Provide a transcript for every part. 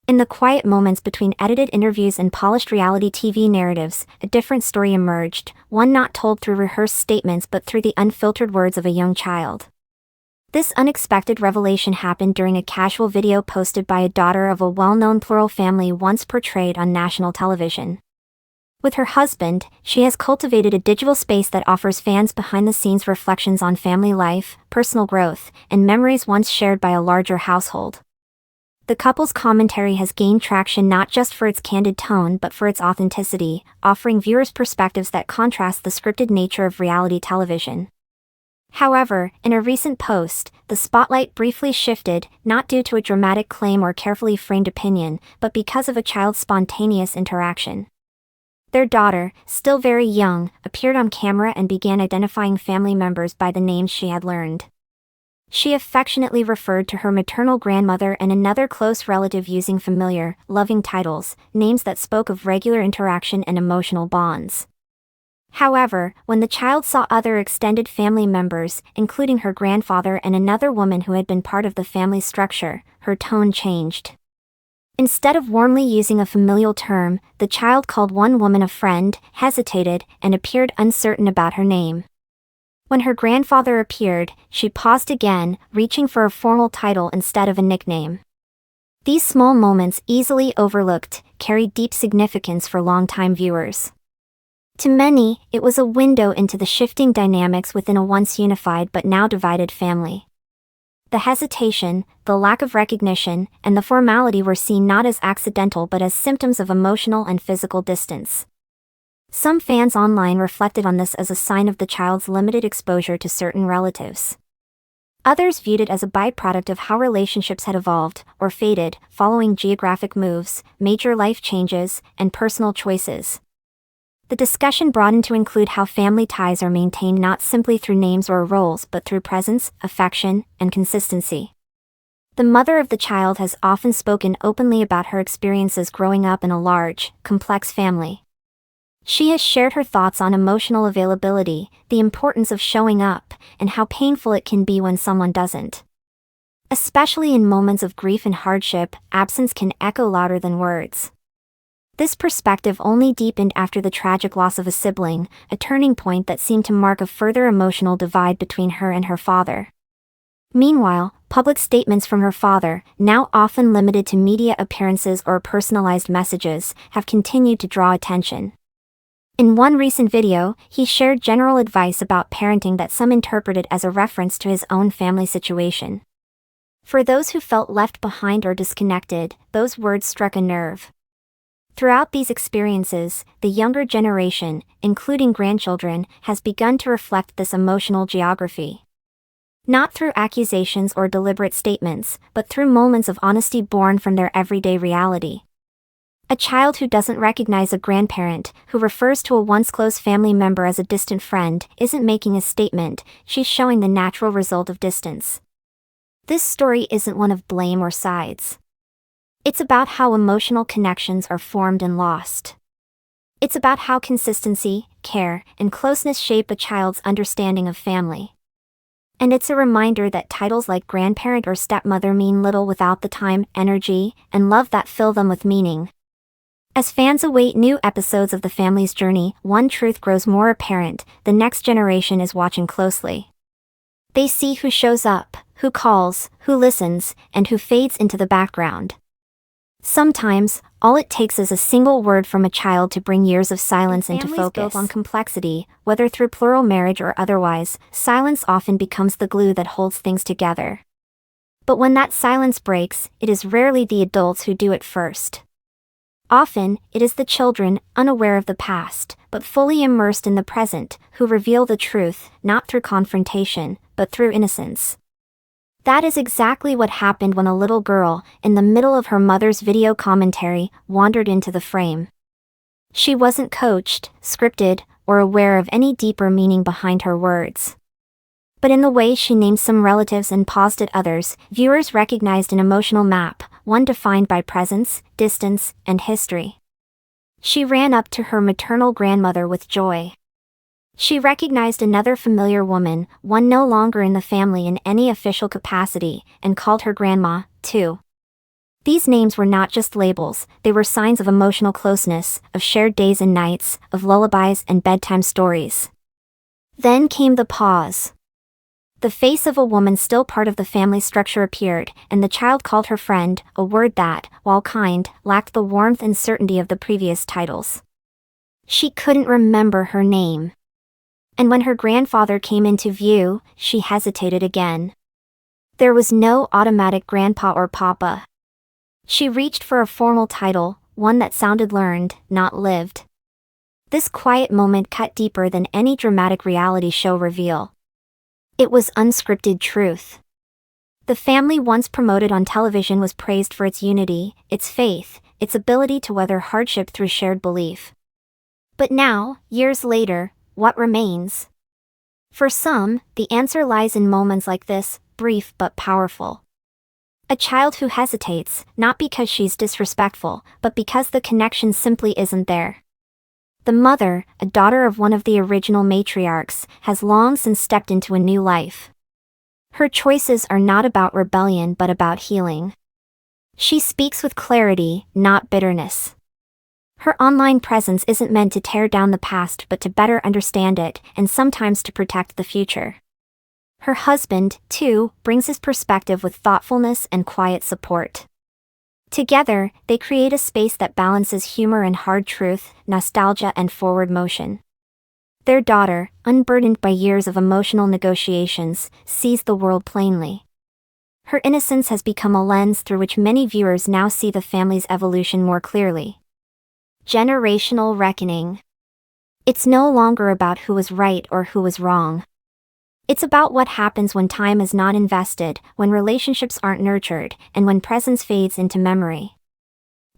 In the quiet moments between edited interviews and polished reality TV narratives, a different story emerged, one not told through rehearsed statements but through the unfiltered words of a young child. This unexpected revelation happened during a casual video posted by a daughter of a well-known plural family once portrayed on national television. With her husband, she has cultivated a digital space that offers fans behind-the-scenes reflections on family life, personal growth, and memories once shared by a larger household. The couple's commentary has gained traction not just for its candid tone but for its authenticity, offering viewers perspectives that contrast the scripted nature of reality television. However, in a recent post, the spotlight briefly shifted, not due to a dramatic claim or carefully framed opinion, but because of a child's spontaneous interaction. Their daughter, still very young, appeared on camera and began identifying family members by the names she had learned. She affectionately referred to her maternal grandmother and another close relative using familiar, loving titles, names that spoke of regular interaction and emotional bonds. However, when the child saw other extended family members, including her grandfather and another woman who had been part of the family structure, her tone changed. Instead of warmly using a familial term, the child called one woman a friend, hesitated, and appeared uncertain about her name. When her grandfather appeared, she paused again, reaching for a formal title instead of a nickname. These small moments, easily overlooked, carried deep significance for longtime viewers. To many, it was a window into the shifting dynamics within a once unified but now divided family. The hesitation, the lack of recognition, and the formality were seen not as accidental but as symptoms of emotional and physical distance. Some fans online reflected on this as a sign of the child's limited exposure to certain relatives. Others viewed it as a byproduct of how relationships had evolved, or faded, following geographic moves, major life changes, and personal choices. The discussion broadened to include how family ties are maintained not simply through names or roles but through presence, affection, and consistency. The mother of the child has often spoken openly about her experiences growing up in a large, complex family. She has shared her thoughts on emotional availability, the importance of showing up, and how painful it can be when someone doesn't. Especially in moments of grief and hardship, absence can echo louder than words. This perspective only deepened after the tragic loss of a sibling, a turning point that seemed to mark a further emotional divide between her and her father. Meanwhile, public statements from her father, now often limited to media appearances or personalized messages, have continued to draw attention. In one recent video, he shared general advice about parenting that some interpreted as a reference to his own family situation. For those who felt left behind or disconnected, those words struck a nerve. Throughout these experiences, the younger generation, including grandchildren, has begun to reflect this emotional geography. Not through accusations or deliberate statements, but through moments of honesty born from their everyday reality. A child who doesn't recognize a grandparent, who refers to a once close family member as a distant friend, isn't making a statement, she's showing the natural result of distance. This story isn't one of blame or sides. It's about how emotional connections are formed and lost. It's about how consistency, care, and closeness shape a child's understanding of family. And it's a reminder that titles like grandparent or stepmother mean little without the time, energy, and love that fill them with meaning. As fans await new episodes of the family's journey, one truth grows more apparent: the next generation is watching closely. They see who shows up, who calls, who listens, and who fades into the background. Sometimes, all it takes is a single word from a child to bring years of silence into focus. Built on complexity, whether through plural marriage or otherwise, silence often becomes the glue that holds things together. But when that silence breaks, it is rarely the adults who do it first. Often, it is the children, unaware of the past, but fully immersed in the present, who reveal the truth, not through confrontation, but through innocence. That is exactly what happened when a little girl, in the middle of her mother's video commentary, wandered into the frame. She wasn't coached, scripted, or aware of any deeper meaning behind her words. But in the way she named some relatives and paused at others, viewers recognized an emotional map, one defined by presence, distance, and history. She ran up to her maternal grandmother with joy. She recognized another familiar woman, one no longer in the family in any official capacity, and called her grandma, too. These names were not just labels, they were signs of emotional closeness, of shared days and nights, of lullabies and bedtime stories. Then came the pause. The face of a woman still part of the family structure appeared, and the child called her friend, a word that, while kind, lacked the warmth and certainty of the previous titles. She couldn't remember her name. And when her grandfather came into view, she hesitated again. There was no automatic grandpa or papa. She reached for a formal title, one that sounded learned, not lived. This quiet moment cut deeper than any dramatic reality show reveal. It was unscripted truth. The family once promoted on television was praised for its unity, its faith, its ability to weather hardship through shared belief. But now, years later, what remains? For some, the answer lies in moments like this, brief but powerful. A child who hesitates, not because she's disrespectful, but because the connection simply isn't there. The mother, a daughter of one of the original matriarchs, has long since stepped into a new life. Her choices are not about rebellion but about healing. She speaks with clarity, not bitterness. Her online presence isn't meant to tear down the past but to better understand it, and sometimes to protect the future. Her husband, too, brings his perspective with thoughtfulness and quiet support. Together, they create a space that balances humor and hard truth, nostalgia and forward motion. Their daughter, unburdened by years of emotional negotiations, sees the world plainly. Her innocence has become a lens through which many viewers now see the family's evolution more clearly. Generational reckoning. It's no longer about who was right or who was wrong. It's about what happens when time is not invested, when relationships aren't nurtured, and when presence fades into memory.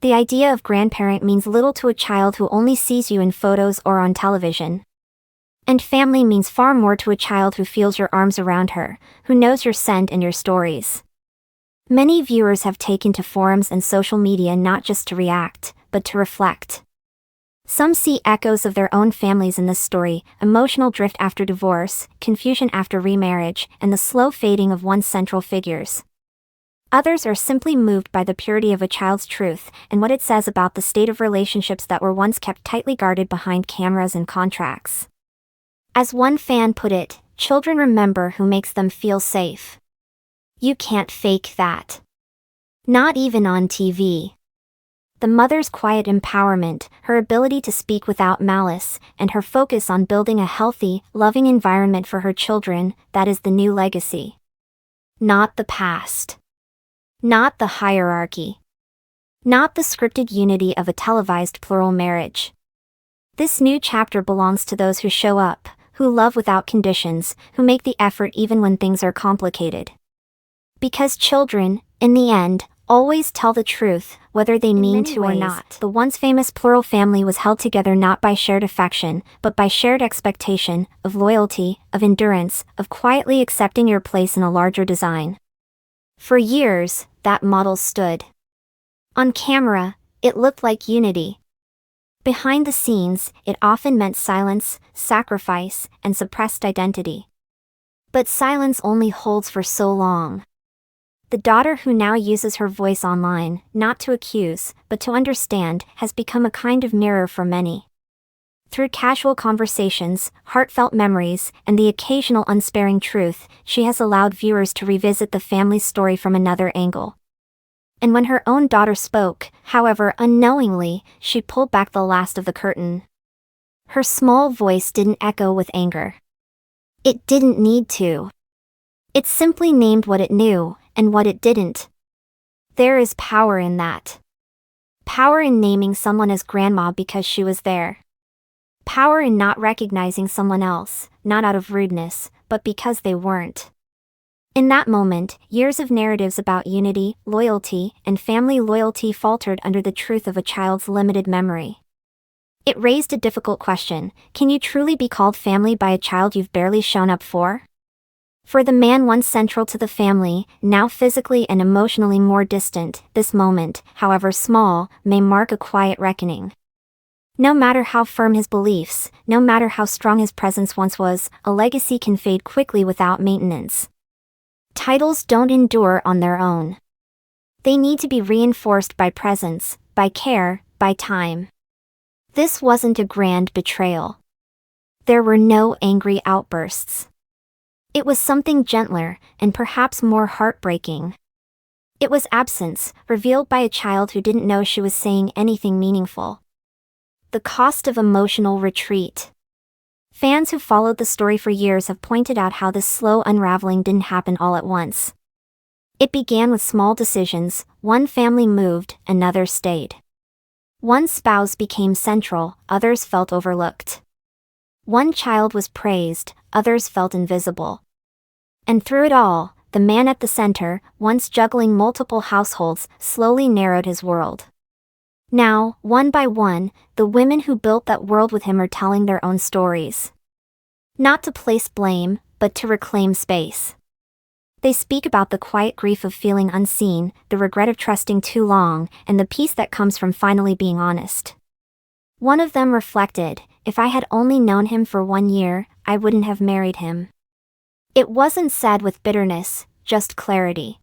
The idea of grandparent means little to a child who only sees you in photos or on television. And family means far more to a child who feels your arms around her, who knows your scent and your stories. Many viewers have taken to forums and social media not just to react, but to reflect. Some see echoes of their own families in this story, emotional drift after divorce, confusion after remarriage, and the slow fading of one's central figures. Others are simply moved by the purity of a child's truth and what it says about the state of relationships that were once kept tightly guarded behind cameras and contracts. As one fan put it, children remember who makes them feel safe. You can't fake that. Not even on TV. The mother's quiet empowerment, her ability to speak without malice, and her focus on building a healthy, loving environment for her children, that is the new legacy. Not the past. Not the hierarchy. Not the scripted unity of a televised plural marriage. This new chapter belongs to those who show up, who love without conditions, who make the effort even when things are complicated. Because children, in the end, always tell the truth, whether they mean to or not. The once famous plural family was held together not by shared affection, but by shared expectation, of loyalty, of endurance, of quietly accepting your place in a larger design. For years, that model stood. On camera, it looked like unity. Behind the scenes, it often meant silence, sacrifice, and suppressed identity. But silence only holds for so long. The daughter who now uses her voice online, not to accuse, but to understand, has become a kind of mirror for many. Through casual conversations, heartfelt memories, and the occasional unsparing truth, she has allowed viewers to revisit the family's story from another angle. And when her own daughter spoke, however unknowingly, she pulled back the last of the curtain. Her small voice didn't echo with anger. It didn't need to. It simply named what it knew, and what it didn't. There is power in that. Power in naming someone as grandma because she was there. Power in not recognizing someone else, not out of rudeness, but because they weren't. In that moment, years of narratives about unity, loyalty, and family loyalty faltered under the truth of a child's limited memory. It raised a difficult question: can you truly be called family by a child you've barely shown up for? For the man once central to the family, now physically and emotionally more distant, this moment, however small, may mark a quiet reckoning. No matter how firm his beliefs, no matter how strong his presence once was, a legacy can fade quickly without maintenance. Titles don't endure on their own. They need to be reinforced by presence, by care, by time. This wasn't a grand betrayal. There were no angry outbursts. It was something gentler, and perhaps more heartbreaking. It was absence, revealed by a child who didn't know she was saying anything meaningful. The cost of emotional retreat. Fans who followed the story for years have pointed out how this slow unraveling didn't happen all at once. It began with small decisions: one family moved, another stayed. One spouse became central, others felt overlooked. One child was praised, others felt invisible. And through it all, the man at the center, once juggling multiple households, slowly narrowed his world. Now, one by one, the women who built that world with him are telling their own stories. Not to place blame, but to reclaim space. They speak about the quiet grief of feeling unseen, the regret of trusting too long, and the peace that comes from finally being honest. One of them reflected, "If I had only known him for 1 year, I wouldn't have married him." It wasn't said with bitterness, just clarity.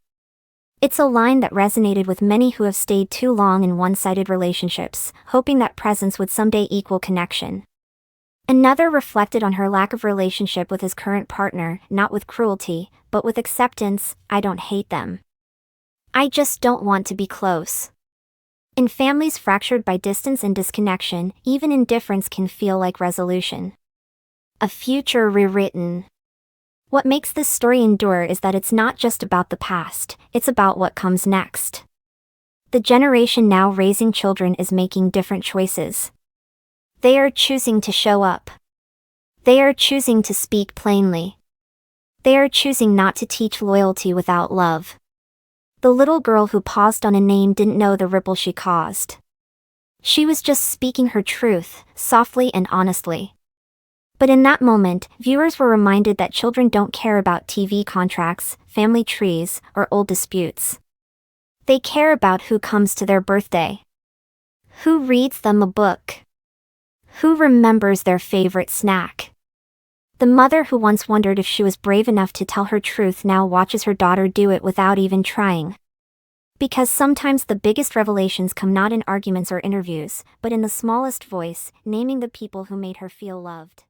It's a line that resonated with many who have stayed too long in one-sided relationships, hoping that presence would someday equal connection. Another reflected on her lack of relationship with his current partner, not with cruelty, but with acceptance. "I don't hate them. I just don't want to be close." In families fractured by distance and disconnection, even indifference can feel like resolution. A future rewritten. What makes this story endure is that it's not just about the past, it's about what comes next. The generation now raising children is making different choices. They are choosing to show up. They are choosing to speak plainly. They are choosing not to teach loyalty without love. The little girl who paused on a name didn't know the ripple she caused. She was just speaking her truth, softly and honestly. But in that moment, viewers were reminded that children don't care about TV contracts, family trees, or old disputes. They care about who comes to their birthday. Who reads them a book. Who remembers their favorite snack. The mother who once wondered if she was brave enough to tell her truth now watches her daughter do it without even trying. Because sometimes the biggest revelations come not in arguments or interviews, but in the smallest voice, naming the people who made her feel loved.